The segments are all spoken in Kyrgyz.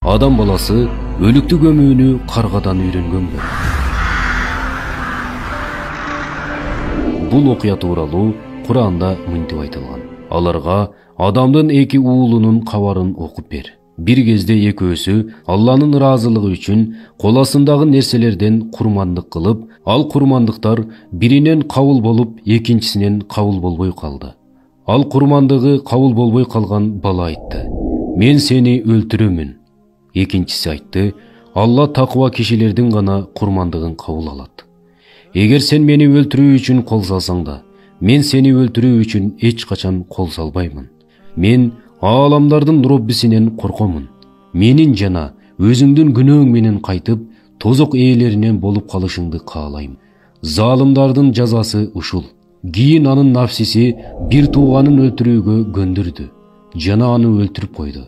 Адам баласы өлүктү көмүүнү каргадан үйрөнгөнбү? Бул окуя тууралуу Куранда мынтип айтылган. Аларга Адамдын эки уулунун кабарын окуп бер. Бир кезде экөөсү Алланын ыраазылыгы үчүн кол астындагы нерселерден курмандык кылып, ал курмандыктар биринен кабыл болуп, экинчисинен кабыл болбой калды. Ал курмандыгы кабыл болбой калган бала айтты: "Мен сени өлтүрөмүн." Экинчиси айтты: "Алла такыба кишилердин гана курмандыгын кабыл алат. Эгер сен мени өлтүрүү үчүн кол салсаң да, мен сени өлтүрүү үчүн эч качан кол салбаймын. Мен ааламдардын Роббисинен коркомун. Менин жана өзүңдүн күнөөң менен кайтып, тозок ээлеринен болуп калышыңды каалайм. Залымдардын жазасы ушул." Кийин анын нафсиси бир тууганын өлтүрүүгө көндүрдү жана аны өлтүрүп койду.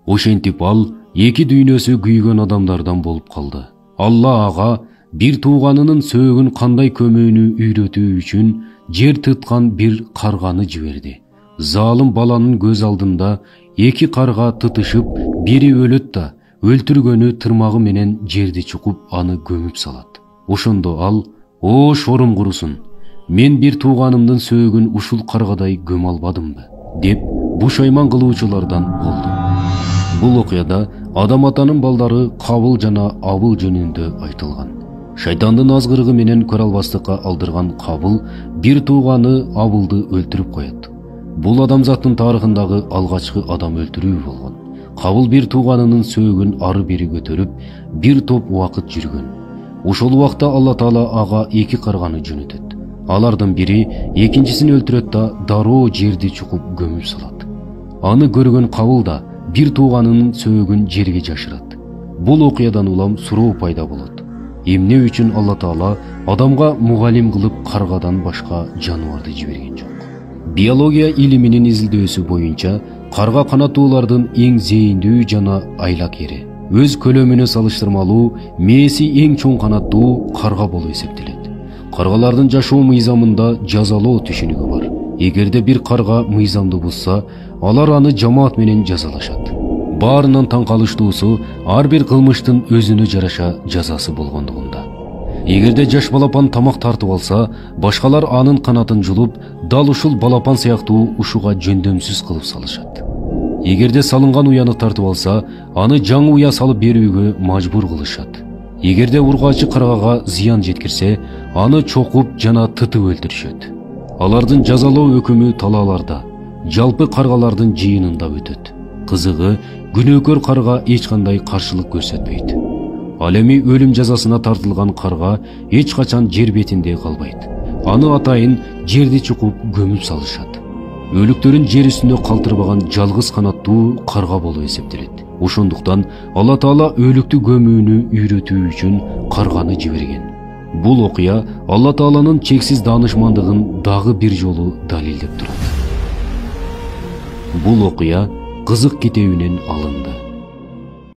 Ошентип ал эки дүйнөсү күйгөн адамдардан болуп калды. Алла ага бир тууганынын сөөгүн кандай көмүүнү үйрөтүү үчүн жер тыткан бир карганы жиберди. Залым баланын көз алдында эки карга тытышып, бири өлөт да өлтүргөнү тырмагы менен жерди чукуп аны көмүп салат. Ошондо ал: "О шорум курусун, мен бир тууганымдын сөөгүн ушул каргадай көмө албадымбы?" деп бушайман кылуучулардан болду. Бул окуяда Адам атанын балдары Кабыл жана Абыл жөнүндө айтылган. Шайтандын азгырыгы менен көрө албастыкка алдырган Кабыл бир тууганы Абылды өлтүрүп коет. Бул адамзаттын тарыхындагы алгачкы адам өлтүрүү болгон. Кабыл бир тууганынын сөөгүн ары бери көтөрүп, бир топ убакыт жүргөн. Ошол убакта Алла Таала ага эки карганы жөнөтөт. Алардын бири экинчисин өлтүрөт да дароо жерди чукуп көмүп салат. Аны көргөн Кабыл да бир тууганынын сөөгүн жерге жашырат. Бул окуядан улам суроо пайда болот: эмне үчүн Алла Таала адамга мугалим кылып каргадан башка жаныбарды жиберген жок? Биология илиминин изилдөөсү боюнча, карга канаттуулардын эң зээндүү жана айлак эри. Өз көлөмүнө салыштырмалуу мээси эң чоң канаттуу карга болуп эсептелет. Каргалардын жашоо мыйзамында жазалоо түшүнүгү бар. Эгерде бир карга мыйзамды бузса, алар аны жамаат менен жазалашат. Баарынан таң калыштуусу ар бир кылмыштын өзүнө жараша жазасы болгондугунда. Эгерде жаш балапан тамак тартып алса, башкалар анын канатын жулуп, дал ушул балапан сыяктуу ушуга жөндөмсүз кылып салышат. Эгерде салынган уяны тартып алса, аны жаңы уя салып берүүгө мажбур кылышат. Эгерде ургаачы каргага зыян жеткирсе, аны чокуп жана тытып өлтүрүшөт. Алардын жазалоо өкүмү талааларда, жалпы каргалардын жыйынында өтөт. Кызыгы, күнөөкөр карга эч кандай каршылык көрсөтпөйт. Ал эми өлүм жазасына тартылган карга эч качан жер бетинде калбайт. Аны атайын жерди чукуп көмүп салышат. Өлүктөрүн жер үстүндө калтырбаган жалгыз канаттуу карга болуп эсептелет. Ошондуктан Алла Таала өлүктү көмүүнү үйрөтүү үчүн карганы жиберген. Бул окуя Алла Тааланын чексиз даанышмандыгын дагы бир жолу далилдеп турат. Бул окуя Кызык китебинен алынды.